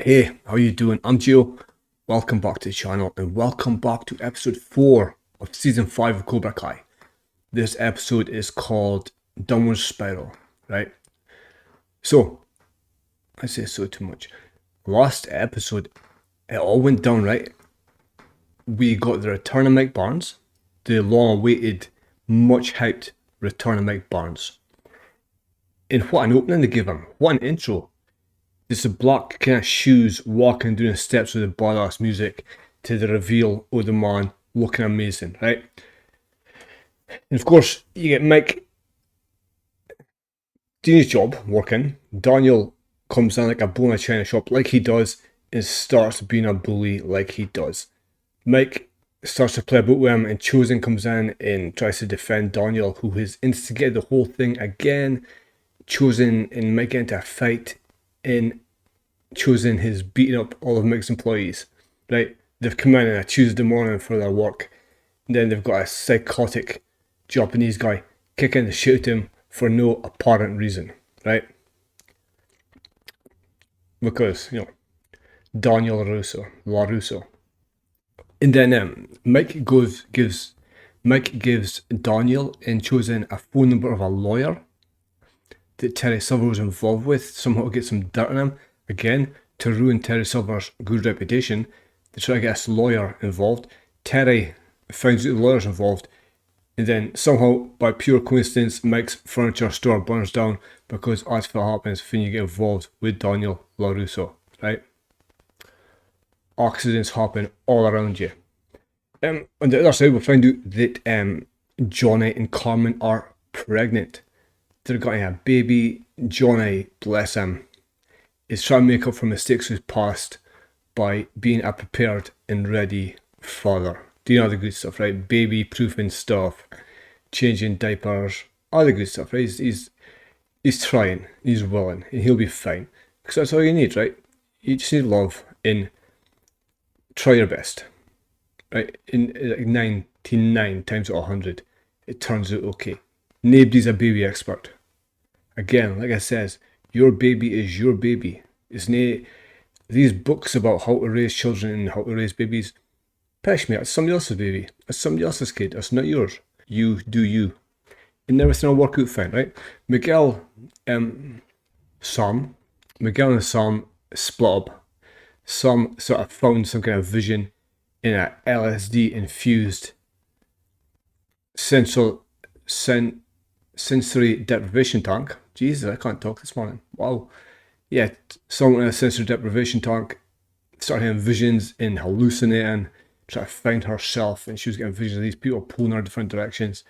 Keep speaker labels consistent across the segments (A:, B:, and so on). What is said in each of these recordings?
A: Hey, how you doing? I'm Gio. Welcome back to the channel and welcome back to episode 4 of season 5 of CobraKai. This episode is called Downward Spiral, right? So, I say so too much. Last episode, it all went down, right? We got the return of Mike Barnes, the long-awaited, much hyped return of Mike Barnes. And what an opening they gave him. What an intro. It's the black kind of shoes walking doing the steps with the badass music to the reveal of the man looking amazing, right? And of course, you get Mike doing his job, working. Daniel comes in like a bull in a china shop, like he does, and starts being a bully like he does. Mike starts to play about with him, and Chosen comes in and tries to defend Daniel, who has instigated the whole thing again. Chosen and Mike get into a fight, and Chosen has beaten up all of Mike's employees, right? They've come in on a Tuesday morning for their work, and then they've got a psychotic Japanese guy kicking the shit out of him for no apparent reason, right? Because, Daniel LARUSSO. And then Mike gives Daniel and Chosen a phone number of a lawyer that Terry Silver was involved with, somehow to get some dirt on him, again, to ruin Terry Silver's good reputation. They try to get this lawyer involved. Terry finds out the lawyer's involved, and then somehow, by pure coincidence, Mike's furniture store burns down because that's what happens when you get involved with Daniel LARUSSO, right? Accidents happen all around you. On the other side, we find out that Johnny and Carmen are pregnant. They're getting a baby. Johnny, bless him, is trying to make up for mistakes of his past by being a prepared and ready father. Doing all the good stuff, right? Baby proofing stuff, changing diapers, all the good stuff, right? He's trying, he's willing, and he'll be fine. Because that's all you need, right? You just need love and try your best, right? In like 99 times out of 100, it turns out okay. Nobody's a baby expert. Again, like I says, your baby is your baby. It's nae these books about how to raise children and how to raise babies. Pish me, it's somebody else's baby. It's somebody else's kid. It's not yours. You do you. And everything will work out fine, right? Miguel and Sam split up. Sam sort of found some kind of vision in a LSD infused sensory deprivation tank. Jesus, I can't talk this morning. Wow. Yeah, someone in a sensory deprivation tank started having visions and hallucinating, trying to find herself, and she was getting visions of these people pulling her in different directions.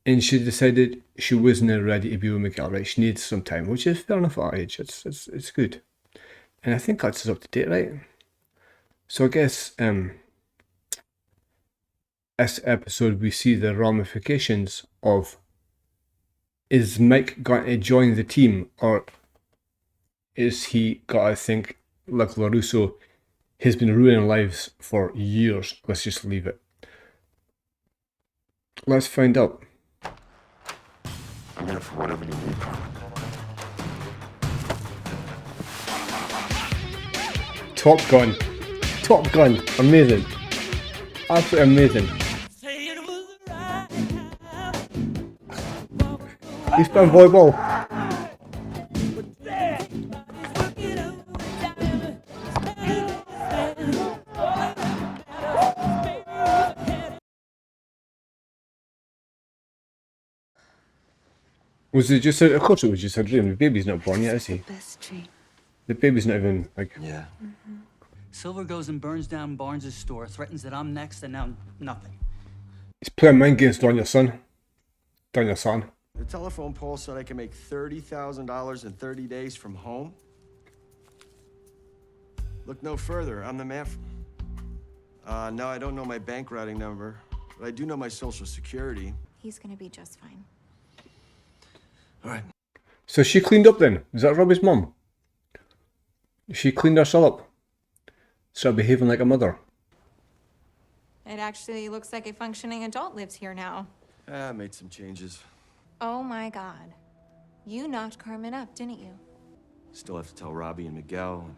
A: And she decided she wasn't ready to be with Miguel, right? She needs some time, which is fair enough at her age. It's good. And I think that's up to date, right? So I guess this episode we see the ramifications of, is Mike going to join the team, or is he got to think like LARUSSO has been ruining lives for years? Let's just leave it. Let's find out.
B: I'm here for whatever you need.
A: Top Gun, amazing, absolutely amazing. He's playing volleyball. Was it just of course it was just a dream. The baby's not born yet, is he?
C: Best dream.
A: The baby's not even like.
B: Yeah.
D: Silver goes and burns down Barnes' store, threatens that I'm next, and now nothing.
A: He's playing mind games, Daniel son.
E: The telephone poll said I can make $30,000 in 30 days from home. Look no further. I'm the man. No, I don't know my bank routing number, but I do know my social security.
C: He's gonna be just fine.
E: All right.
A: So she cleaned up then. Is that Robbie's mum? She cleaned herself up. Started behaving like a mother.
F: It actually looks like a functioning adult lives here now.
E: I made some changes.
F: Oh my God. You knocked Carmen up, didn't you?
E: Still have to tell Robbie and Miguel.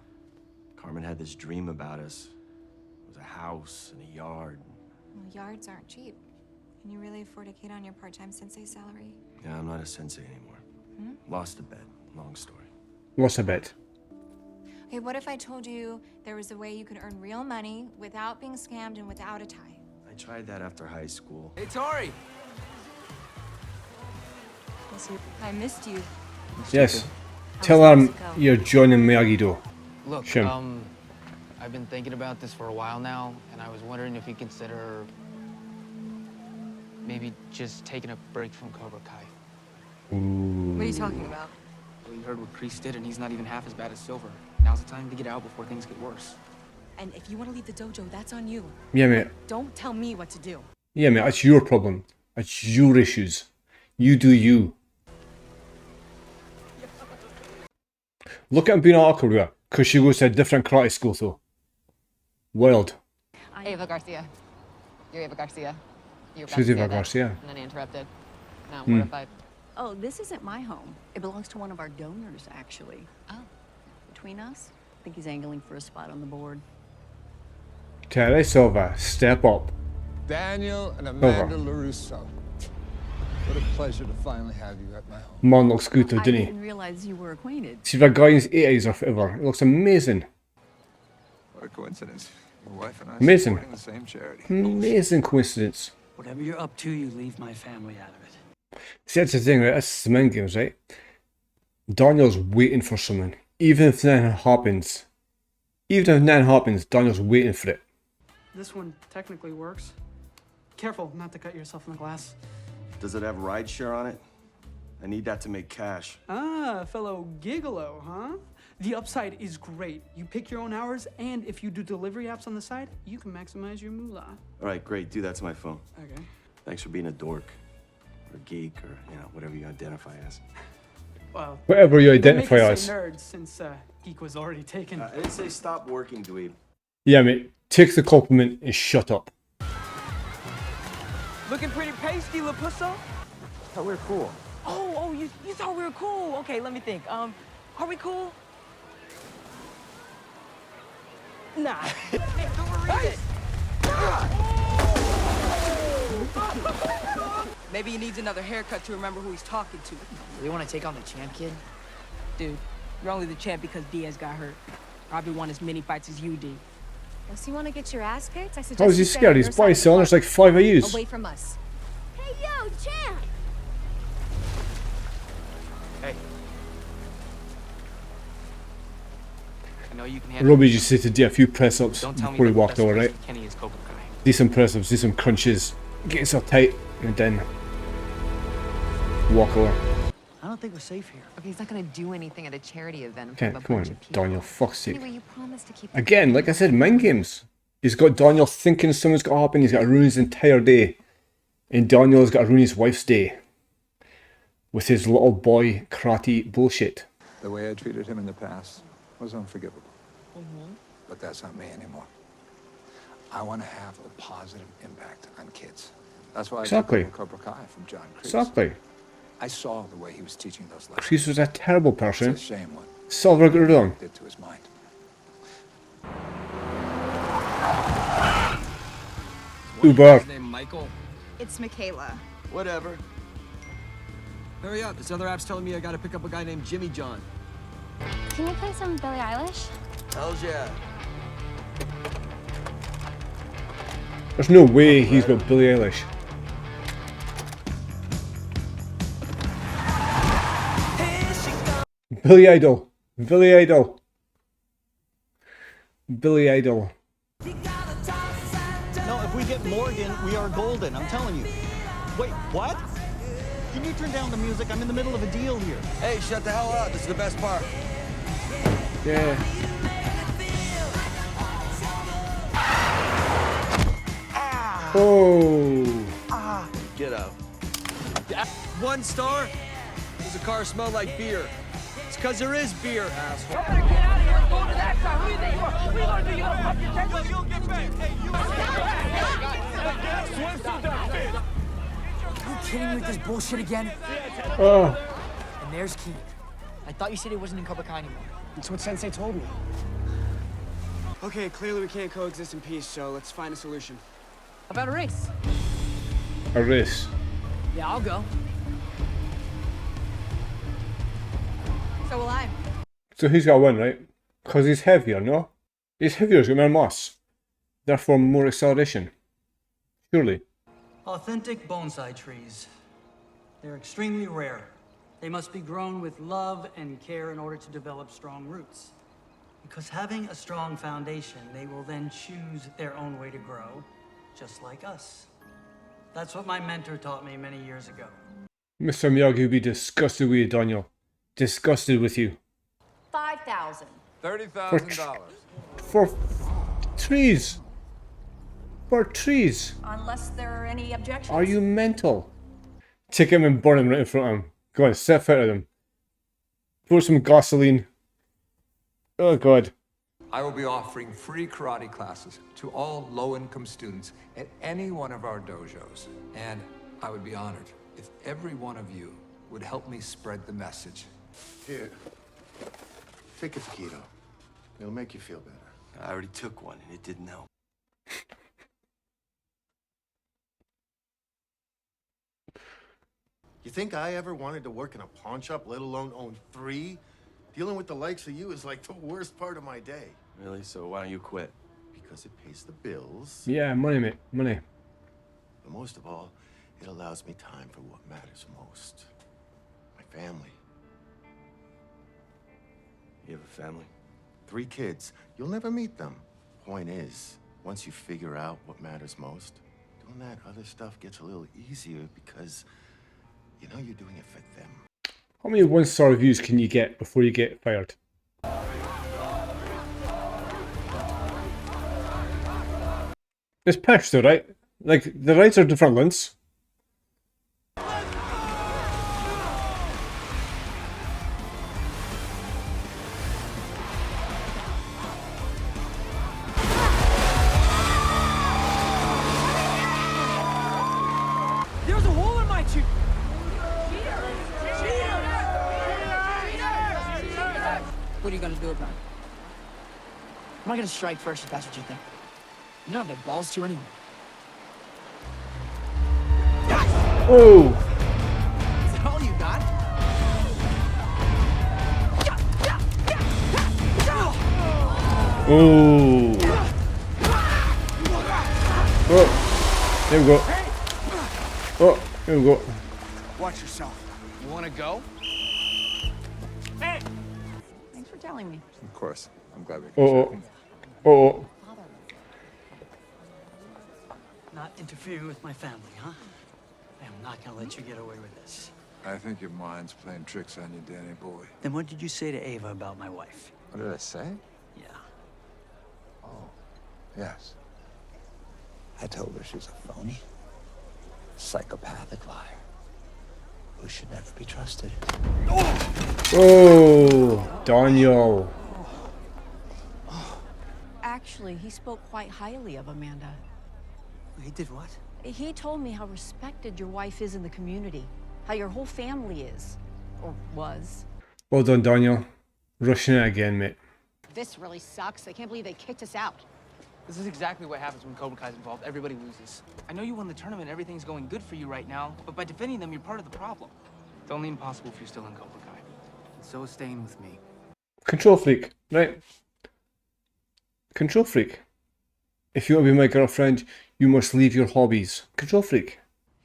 E: Carmen had this dream about us. It was a house and a yard.
F: Well, yards aren't cheap. Can you really afford a kid on your part-time sensei salary?
E: Yeah, I'm not a sensei anymore. Lost a bet. Long story.
A: Lost a bet.
F: Okay, what if I told you there was a way you could earn real money without being scammed and without a tie?
E: I tried that after high school.
B: Hey, Tori!
C: I missed you.
A: Yes. Tell him you're joining Miyagi-Do.
B: Look,
A: Shim.
B: I've been thinking about this for a while now, and I was wondering if you consider maybe just taking a break from CobraKai.
C: What are you talking about?
B: Well, you heard what Kreese did, and he's not even half as bad as Silver. Now's the time to get out before things get worse.
C: And if you want to leave the dojo, that's on you.
A: Yeah, mate.
C: Don't tell me what to do.
A: Yeah, mate. That's your problem. That's your issues. You do you. Look at him being awkward with her, because she goes to a different karate school, though. Wild.
G: Ava Garcia. You're Ava Garcia. You were about
A: She's
G: to say
A: Eva
G: that,
A: Garcia.
G: And then I interrupted. Now I'm mortified.
H: Oh, this isn't my home. It belongs to one of our donors, actually.
G: Oh.
H: Between us, I think he's angling for a spot on the board.
A: Terry Silva, step up.
I: Daniel and Amanda LaRusso. What a pleasure to finally have you at my home.
A: Man looks good though,
H: I
A: didn't he?
H: didn't realize you were acquainted.
A: See that guy in his 80s or whatever. It looks amazing.
I: What a coincidence. Your wife and I
A: Amazing.
I: supporting the same charity.
A: Amazing coincidence.
D: Whatever you're up to, you leave my family out of it.
A: See, that's the thing, right? That's the mind games, right? Daniel's waiting for something. Even if nothing happens. Even if nothing happens, Daniel's waiting for it.
J: This one technically works. Careful not to cut yourself in the glass.
E: Does it have rideshare on it? I need that to make cash.
J: Ah, fellow gigolo, huh? The upside is great. You pick your own hours, and if you do delivery apps on the side, you can maximize your moolah.
E: All right, great. Do that to my phone.
J: Okay.
E: Thanks for being a dork. Or geek, or, whatever you identify as.
J: Well,
A: Whatever you
J: don't make
A: identify
J: us
A: as.
J: say nerd, since geek was already taken.
E: I didn't say stop working, dweeb.
A: Yeah, mate. Take the compliment and shut up.
B: Looking pretty pasty, La Pusso.
E: Thought we were cool.
C: Oh, you thought we were cool. Okay, let me think. Are we cool? Nah. Hey, don't worry. Maybe he needs another haircut to remember who he's talking to.
B: You want to take on the champ, kid?
C: Dude, you're only the champ because Diaz got hurt. Probably won as many fights as you did.
F: So you want to get your ass kicked? I suggest
A: How is he
F: you stay
A: scared?
F: on
A: He's
F: your
A: by
F: side
A: selling. There's like 5 of yous.
F: away from us.
H: Hey, yo, champ!
B: Hey. I know you can handle
A: Robbie just said to do a few press ups
B: Don't tell me
A: before he
B: that the
A: walked
B: best
A: over,
B: place
A: right?
B: for Kenny is CobraKai.
A: Do some press ups, do some crunches, get yourself tight, and then walk over.
D: I don't think we're safe here.
G: Okay, he's not gonna do anything at a charity event. in
A: Okay,
G: front of a
A: come
G: bunch
A: on,
G: of people.
A: Daniel, fuck's sake.
G: Anyway, you promised to keep.
A: Again, like I said, mind games. He's got Daniel thinking something's got to happen, he's got to ruin his entire day. And Daniel's got to ruin his wife's day. With his little boy karate bullshit.
I: The way I treated him in the past was unforgivable. But that's not me anymore. I want to have a positive impact on kids. That's why
A: Exactly.
I: I took over CobraKai from John Kreese.
A: Exactly.
I: I saw the way he was teaching those lessons.
A: Kreese was a terrible person.
I: It's a shame what
A: Silver got it wrong.
I: did to his mind.
A: Uber.
B: His name Michael.
C: It's Michaela.
E: Whatever.
B: Hurry up. This other app's telling me I gotta pick up a guy named Jimmy John.
K: Can you play some Billie Eilish?
E: Hells yeah.
A: There's no way he's got Billie Eilish. Billy Idol. Billy Idol. Billy Idol.
L: No, if we get Morgan, we are golden, I'm telling you. Wait, what? Can you turn down the music? I'm in the middle of a deal here.
E: Hey, shut the hell up. This is the best part.
A: Yeah. Oh.
E: Get out. 1 star? Does the car smell like beer? It's because there is beer, asshole.
B: Are you kidding me with this bullshit again?
A: Oh.
B: And there's Keen. I thought you said he wasn't in CobraKai anymore.
J: That's what Sensei told me.
B: Okay, clearly we can't coexist in peace, so let's find a solution.
C: How about a race?
A: A race.
C: Yeah, I'll go.
F: So will I.
A: So he's got to win, right? Because he's heavier, no? He's heavier, he's got more mass. Therefore, more acceleration. Surely.
D: Authentic bonsai trees. They're extremely rare. They must be grown with love and care in order to develop strong roots. Because having a strong foundation, they will then choose their own way to grow, just like us. That's what my mentor taught me many years ago.
A: Mr. Miyagi would be disgusted with you, Daniel. Disgusted with you.
H: $5,000.
A: $30,000. For trees. For trees.
H: Unless there are any objections.
A: Are you mental? Take him and burn him right in front of him. Go on, step out of him. Pour some gasoline. Oh God.
I: I will be offering free karate classes to all low-income students at any one of our dojos. And I would be honored if every one of you would help me spread the message.
E: Here, take a taquito. It'll make you feel better. I already took one and it didn't help. You think I ever wanted to work in a pawn shop, let alone own 3? Dealing with the likes of you is like the worst part of my day. Really? So why don't you quit? Because it pays the bills.
A: Yeah, money, mate. Money.
E: But most of all, it allows me time for what matters most. My family. You have a family? 3 kids. You'll never meet them. Point is, once you figure out what matters most, doing that other stuff gets a little easier because you know you're doing it for them.
A: How many 1-star reviews can you get before you get fired? It's pitched though, right? Like, the rides are different lengths.
C: There's a hole in my tube. What are you gonna do about it? Am I gonna strike first if that's what you think? You don't have the balls to anyway.
A: Oh!
B: Is that all you got?
A: Oh! Oh! There we go. Oh, here we go.
B: Watch yourself. You wanna go? Hey!
H: Thanks for telling me.
I: Of course. I'm glad we can
A: Oh, oh. Oh,
D: Not interfering with my family, huh? I am not gonna let you get away with this.
I: I think your mind's playing tricks on you, Danny boy.
D: Then what did you say to Ava about my wife?
I: What did I say?
D: Yeah.
I: Oh, yes. I told her she's a phony, psychopathic liar who should never be trusted.
A: oh, Daniel.
H: Actually, he spoke quite highly of Amanda.
D: He did what?
H: He told me how respected your wife is in the community, how your whole family is, or was.
A: Well done, Daniel. Rushing it again, mate.
G: This really sucks. I can't believe they kicked us out.
B: This is exactly what happens when CobraKai's involved. Everybody loses. I know you won the tournament, everything's going good for you right now, but by defending them, you're part of the problem. It's only impossible if you're still in CobraKai. And so is staying with me.
A: Control freak, right? Control freak. If you want to be my girlfriend, you must leave your hobbies. Control freak.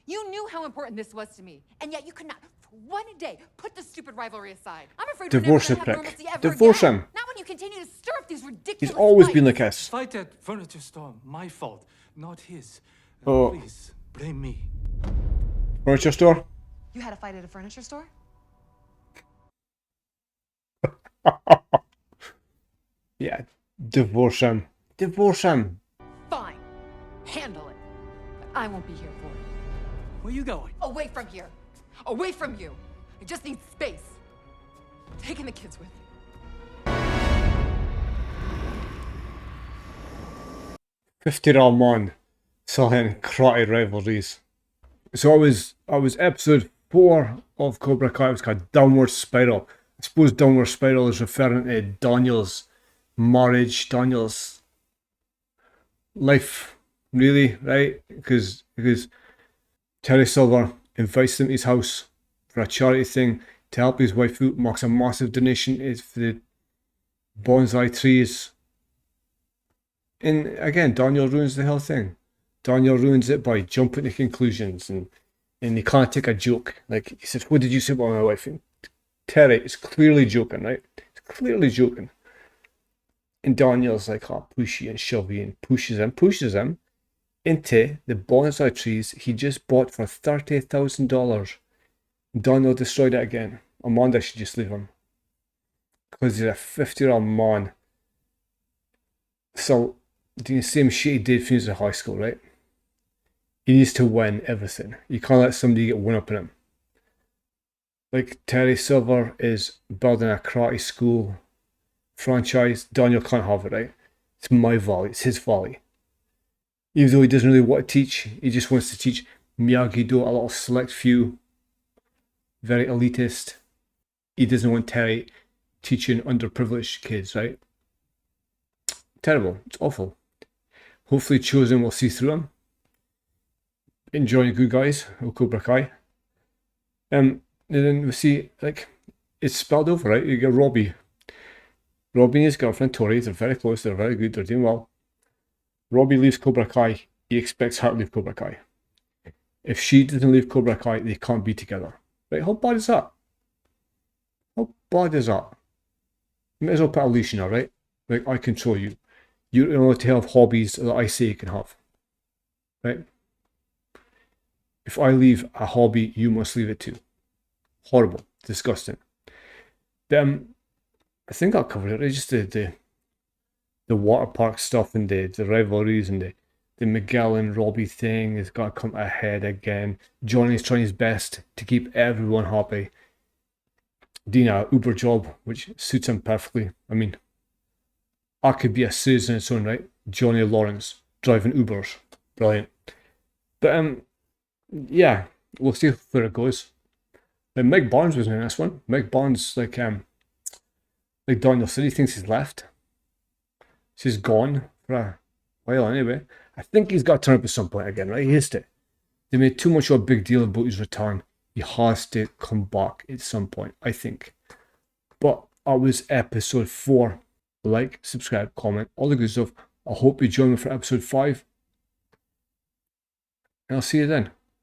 G: You knew how important this was to me, and yet you could not, for one day, put this stupid rivalry aside. I'm afraid
A: Divorce
G: we're
A: the
G: never gonna
A: prick.
G: have normalcy ever
A: Divorce
G: again.
A: him.
G: Not when you continue to stir up these ridiculous
A: He's always
G: fights.
A: been like this.
M: Fight at furniture store. My fault, not his.
A: Oh.
M: Please, blame me.
A: Furniture store?
G: You had a fight at a furniture store?
A: Yeah, divorce him. Divorce him.
G: Fine. Handle it. But I won't be here for it.
D: Where you going?
G: Away from here. Away from you. I just need space. I'm taking the kids with me.
A: 50-year-old man selling karate rivalries. So I was episode 4 of CobraKai. It was called Downward Spiral. I suppose Downward Spiral is referring to Daniel's marriage, Daniel's life, really, right? Because Terry Silver invites them to his house for a charity thing to help his wife out, marks a massive donation for the bonsai trees. And again, Daniel ruins the whole thing. Daniel ruins it by jumping to conclusions, and he can't take a joke. Like, he says, what did you say about my wife? And Terry is clearly joking, right? He's clearly joking. And Daniel's like, oh, pushy and shovey, and pushes him into the bonsai trees he just bought for $30,000. Daniel destroyed it again. Amanda should just leave him. Because he's a 50-year-old man. So, doing the same shit he did when he was in high school, right? He needs to win everything. You can't let somebody get one up in him. Like, Terry Silver is building a karate school franchise. Daniel can't have it, right? It's my volley. It's his volley. Even though he doesn't really want to teach, he just wants to teach Miyagi-Do, a little select few. Very elitist. He doesn't want Terry teaching underprivileged kids, right? Terrible. It's awful. Hopefully Chosen will see through him. Enjoying Good Guys of CobraKai. And then we see, like, it's spelled over, right? You get Robbie. Robbie and his girlfriend Tori, they're very close, they're very good, they're doing well. Robbie leaves CobraKai, he expects her to leave CobraKai. If she doesn't leave CobraKai, they can't be together. Right? How bad is that? How bad is that? You might as well put a leash in her, right? Like, I control you. You're allowed to have hobbies that I say you can have. Right? If I leave a hobby, you must leave it too. Horrible. Disgusting. I think I'll cover it. It's just the water park stuff and the rivalries and the Miguel and Robbie thing has got to come ahead again. Johnny's trying his best to keep everyone happy. Doing a Uber job, which suits him perfectly. I mean, I could be a series in its own right. Johnny Lawrence driving Ubers. Brilliant. But yeah, we'll see where it goes. Like, Mike Barnes was in this one. Mike Barnes, like Daniel said, he thinks he's left. He's gone for a while anyway. I think he's got to turn up at some point again, right? He has to. They made too much of a big deal about his return. He has to come back at some point, I think. But that was episode 4. Like, subscribe, comment, all the good stuff. I hope you join me for episode 5. And I'll see you then.